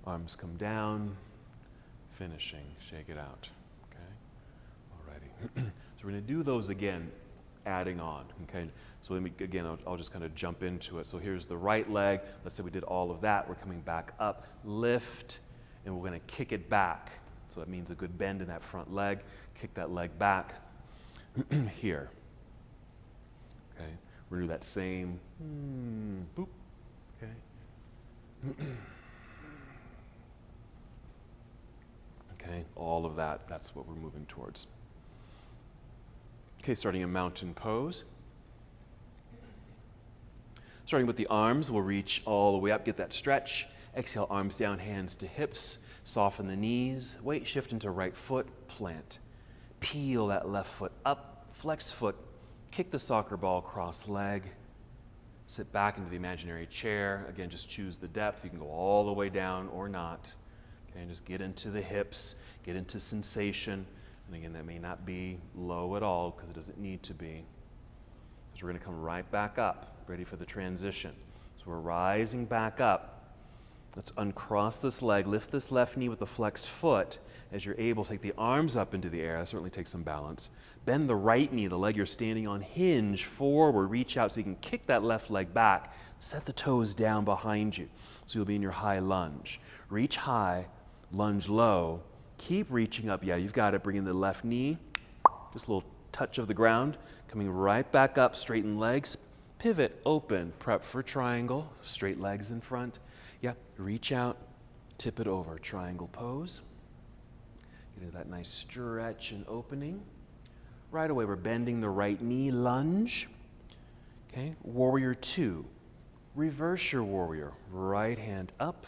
arms come down, finishing, shake it out. So we're going to do those again, adding on, okay? So again, I'll just kind of jump into it. So here's the right leg. Let's say we did all of that. We're coming back up, lift, and we're going to kick it back. So that means a good bend in that front leg. Kick that leg back here. Okay, we're going to do that same, boop, okay? Okay, all of that, that's what we're moving towards. Okay, starting in mountain pose. Starting with the arms, we'll reach all the way up, get that stretch. Exhale, arms down, hands to hips. Soften the knees. Weight shift into right foot, plant. Peel that left foot up, flex foot. Kick the soccer ball, cross leg. Sit back into the imaginary chair. Again, just choose the depth. You can go all the way down or not. Okay, and just get into the hips, get into sensation. And again, that may not be low at all because it doesn't need to be. So we're going to come right back up, ready for the transition. So we're rising back up. Let's uncross this leg, lift this left knee with the flexed foot. As you're able, take the arms up into the air. That certainly takes some balance. Bend the right knee, the leg you're standing on, hinge forward. Reach out so you can kick that left leg back. Set the toes down behind you. So you'll be in your high lunge. Reach high, lunge low. Keep reaching up. Yeah, you've got it. Bring in the left knee. Just a little touch of the ground. Coming right back up, straighten legs. Pivot, open, prep for triangle. Straight legs in front. Yeah, reach out, tip it over. Triangle pose. Get into that nice stretch and opening. Right away, we're bending the right knee, lunge. Okay, warrior two. Reverse your warrior. Right hand up.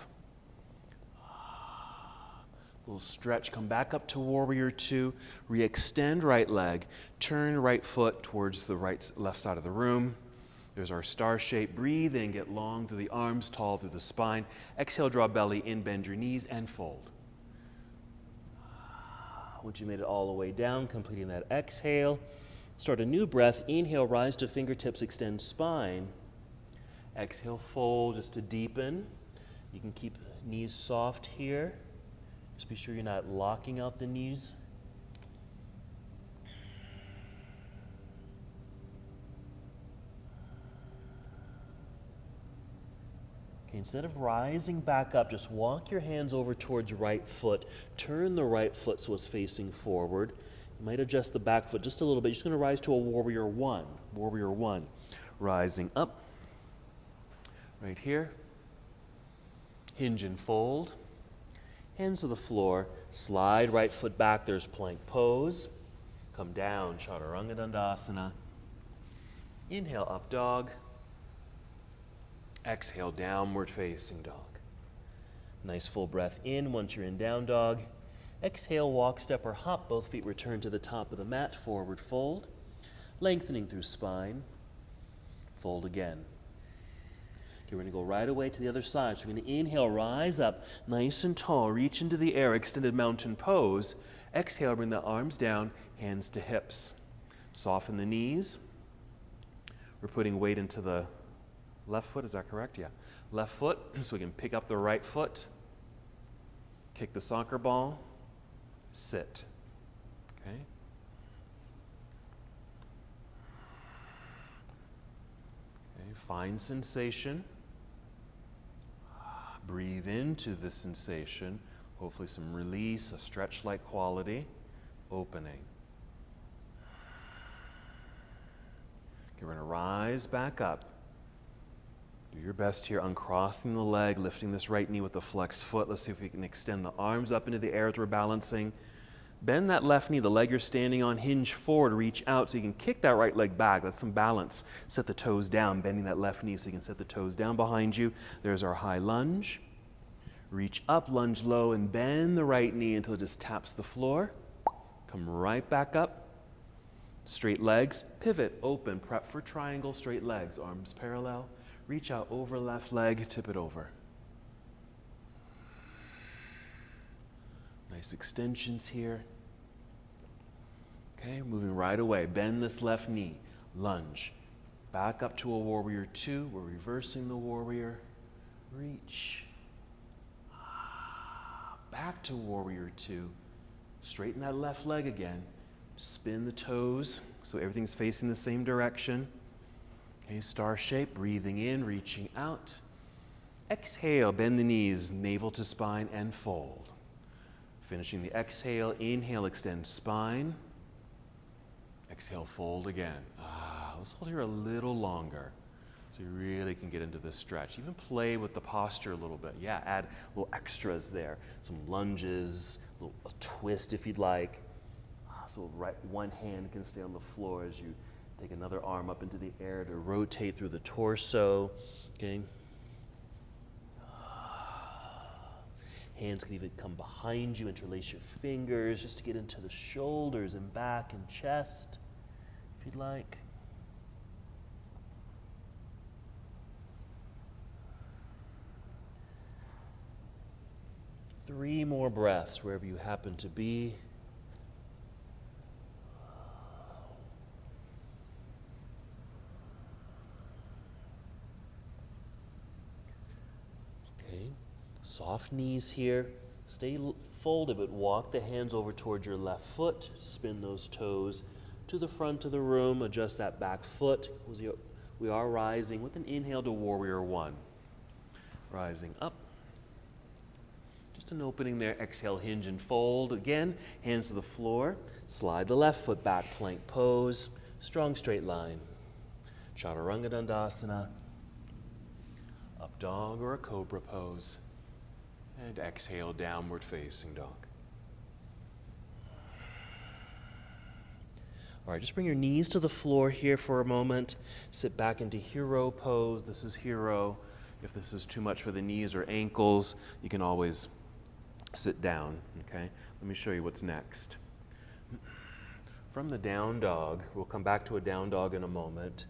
Little stretch, come back up to warrior two. Re-extend right leg. Turn right foot towards the left side of the room. There's our star shape. Breathe in, get long through the arms, tall through the spine. Exhale, draw belly in, bend your knees, and fold. Once you made it all the way down, completing that exhale, start a new breath. Inhale, rise to fingertips, extend spine. Exhale, fold just to deepen. You can keep knees soft here. Just be sure you're not locking out the knees. Okay, instead of rising back up, just walk your hands over towards right foot. Turn the right foot so it's facing forward. You might adjust the back foot just a little bit. You're just going to rise to a warrior one. Warrior one. Rising up. Right here. Hinge and fold. Hands to the floor. Slide right foot back. There's plank pose. Come down. Chaturanga Dandasana. Inhale, up dog. Exhale, downward facing dog. Nice full breath in once you're in down dog. Exhale, walk, step, or hop. Both feet return to the top of the mat. Forward fold. Lengthening through spine. Fold again. Okay, we're going to go right away to the other side. So we're going to inhale, rise up, nice and tall. Reach into the air, extended mountain pose. Exhale, bring the arms down, hands to hips. Soften the knees. We're putting weight into the left foot, is that correct? Yeah. Left foot, so we can pick up the right foot, kick the soccer ball, sit. Okay? Okay, find sensation. Breathe into the sensation. Hopefully some release, a stretch-like quality. Opening. Okay, we're going to rise back up. Do your best here, uncrossing the leg, lifting this right knee with the flexed foot. Let's see if we can extend the arms up into the air as we're balancing. Bend that left knee, the leg you're standing on, hinge forward, reach out so you can kick that right leg back. That's some balance. Set the toes down, bending that left knee so you can set the toes down behind you. There's our high lunge. Reach up, lunge low, and bend the right knee until it just taps the floor. Come right back up. Straight legs, pivot, open, prep for triangle, straight legs, arms parallel. Reach out over left leg, tip it over. Nice extensions here. Okay, moving right away. Bend this left knee. Lunge. Back up to a warrior two. We're reversing the warrior. Reach. Back to warrior two. Straighten that left leg again. Spin the toes so everything's facing the same direction. Okay, star shape, breathing in, reaching out. Exhale, bend the knees, navel to spine, and fold. Finishing the exhale, inhale, extend spine. Exhale, fold again. Let's hold here a little longer so you really can get into this stretch. Even play with the posture a little bit. Yeah, add little extras there. Some lunges, a twist if you'd like. So one hand can stay on the floor as you take another arm up into the air to rotate through the torso. Okay. Hands can even come behind you, interlace your fingers just to get into the shoulders and back and chest, if you'd like. Three more breaths wherever you happen to be. Soft knees here. Stay folded, but walk the hands over towards your left foot. Spin those toes to the front of the room. Adjust that back foot. We are rising with an inhale to Warrior One. Rising up. Just an opening there. Exhale, hinge and fold. Again, hands to the floor. Slide the left foot back, plank pose. Strong straight line. Chaturanga Dandasana. Up dog or a cobra pose. And exhale, downward facing dog. All right, just bring your knees to the floor here for a moment. Sit back into hero pose. This is hero. If this is too much for the knees or ankles, you can always sit down, okay? Let me show you what's next. From the down dog, we'll come back to a down dog in a moment.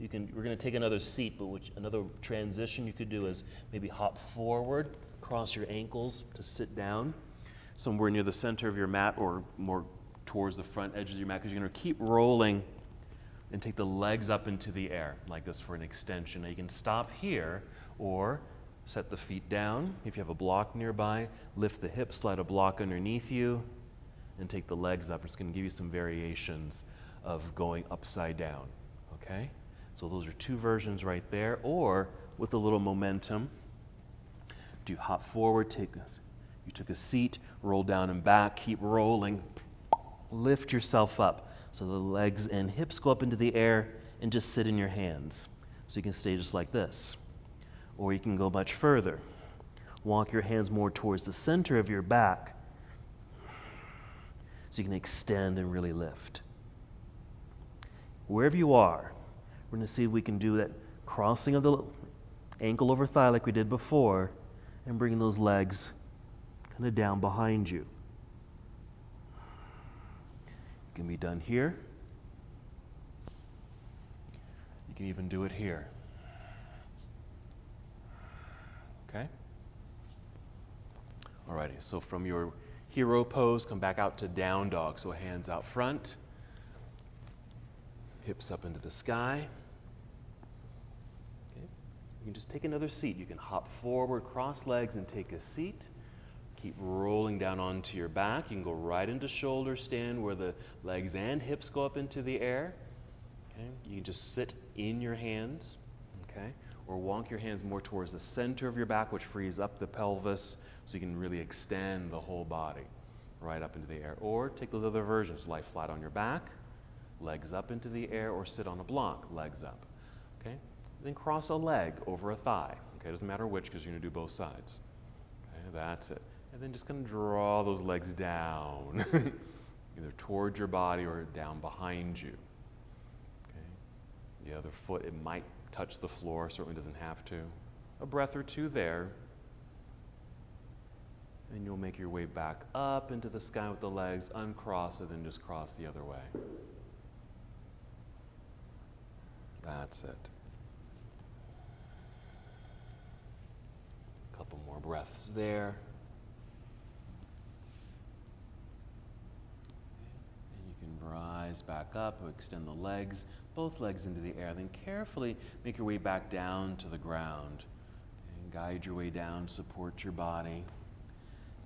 We're going to take another seat, but another transition you could do is maybe hop forward, cross your ankles to sit down somewhere near the center of your mat or more towards the front edge of your mat, because you're going to keep rolling and take the legs up into the air like this for an extension. Now you can stop here or set the feet down. If you have a block nearby, lift the hips, slide a block underneath you, and take the legs up. It's going to give you some variations of going upside down, okay? So those are two versions right there. Or with a little momentum, do hop forward, you took a seat, roll down and back, keep rolling, lift yourself up so the legs and hips go up into the air and just sit in your hands. So you can stay just like this. Or you can go much further. Walk your hands more towards the center of your back so you can extend and really lift. Wherever you are, we're going to see if we can do that crossing of the ankle over thigh like we did before, and bringing those legs kind of down behind you. It can be done here. You can even do it here. Okay? Alrighty, so from your hero pose, come back out to down dog. So hands out front, hips up into the sky. Okay. You can just take another seat. You can hop forward, cross legs, and take a seat. Keep rolling down onto your back. You can go right into shoulder stand where the legs and hips go up into the air. Okay. You can just sit in your hands, okay? Or walk your hands more towards the center of your back, which frees up the pelvis so you can really extend the whole body right up into the air. Or take those other versions, lie flat on your back, legs up into the air, or sit on a block, legs up, okay? Then cross a leg over a thigh, okay? Doesn't matter which, because you're gonna do both sides. Okay, that's it. And then just gonna draw those legs down, either towards your body or down behind you, okay? The other foot, it might touch the floor, certainly doesn't have to. A breath or two there. And you'll make your way back up into the sky with the legs, uncross, and then just cross the other way. That's it. A couple more breaths there. And you can rise back up, extend the legs, both legs into the air. Then carefully make your way back down to the ground. And guide your way down, support your body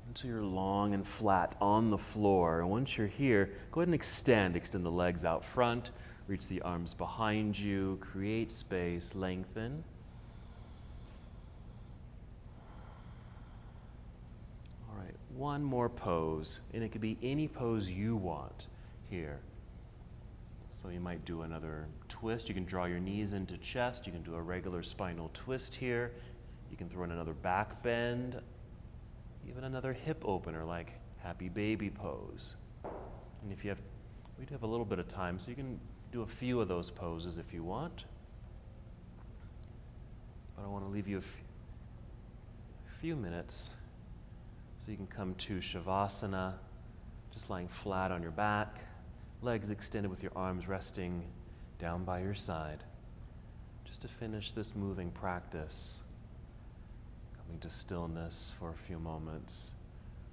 until you're long and flat on the floor. And once you're here, go ahead and extend the legs out front, reach the arms behind you, create space, lengthen. All right, one more pose, and it could be any pose you want here. So you might do another twist. You can draw your knees into chest. You can do a regular spinal twist here. You can throw in another back bend, even another hip opener like happy baby pose. And if you have, we do have a little bit of time, so you can do a few of those poses if you want. But I want to leave you a few minutes so you can come to Shavasana, just lying flat on your back, legs extended with your arms resting down by your side, just to finish this moving practice. Coming to stillness for a few moments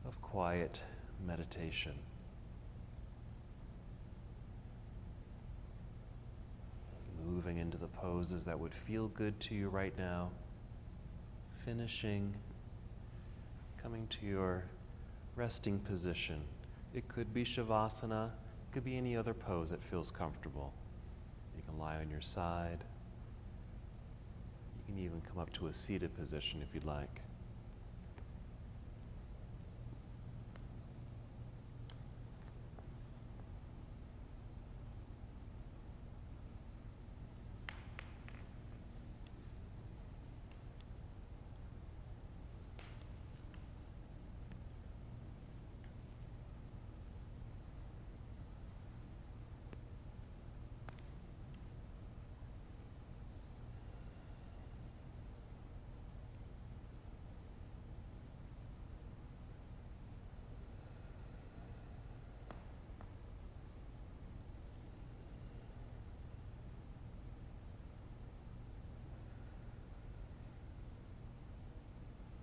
of quiet meditation. Moving into the poses that would feel good to you right now. Finishing coming to your resting position. It could be Shavasana, it could be any other pose that feels comfortable. You can lie on your side. You can even come up to a seated position if you'd like.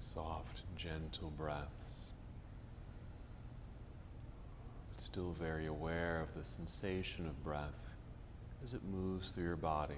Soft, gentle breaths, but still very aware of the sensation of breath as it moves through your body.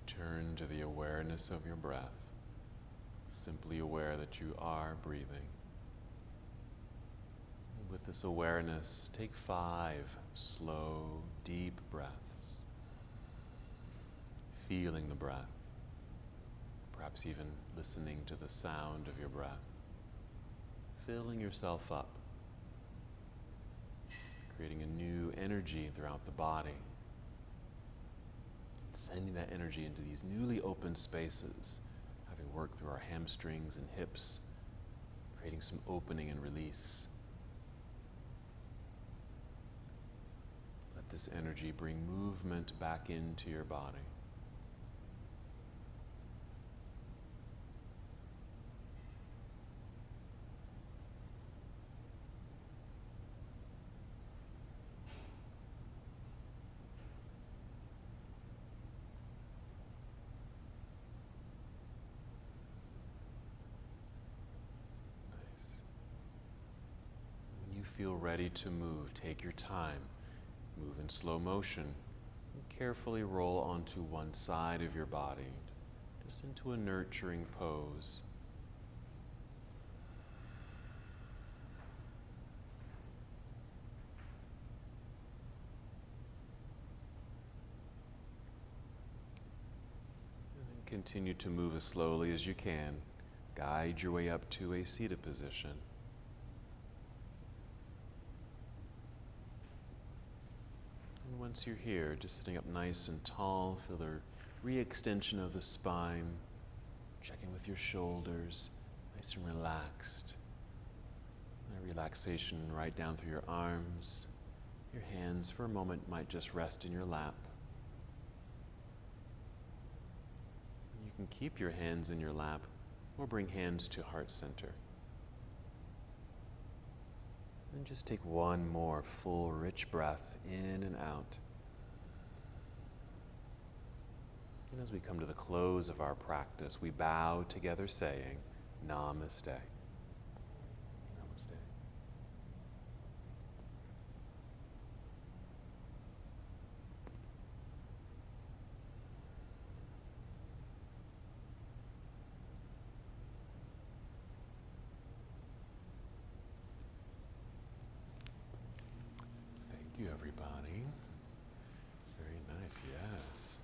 Return to the awareness of your breath, simply aware that you are breathing. And with this awareness, take 5 slow, deep breaths, feeling the breath, perhaps even listening to the sound of your breath, filling yourself up, creating a new energy throughout the body. Sending that energy into these newly opened spaces, having worked through our hamstrings and hips, creating some opening and release. Let this energy bring movement back into your body. Feel ready to move. Take your time. Move in slow motion. And carefully roll onto one side of your body, just into a nurturing pose. And then continue to move as slowly as you can. Guide your way up to a seated position. Once you're here, just sitting up nice and tall, feel the re-extension of the spine. Check in with your shoulders, nice and relaxed. That relaxation right down through your arms. Your hands for a moment might just rest in your lap. You can keep your hands in your lap or bring hands to heart center. And just take one more full, rich breath in and out. And as we come to the close of our practice, we bow together saying, Namaste. Namaste. Thank you, everybody. Very nice, yes.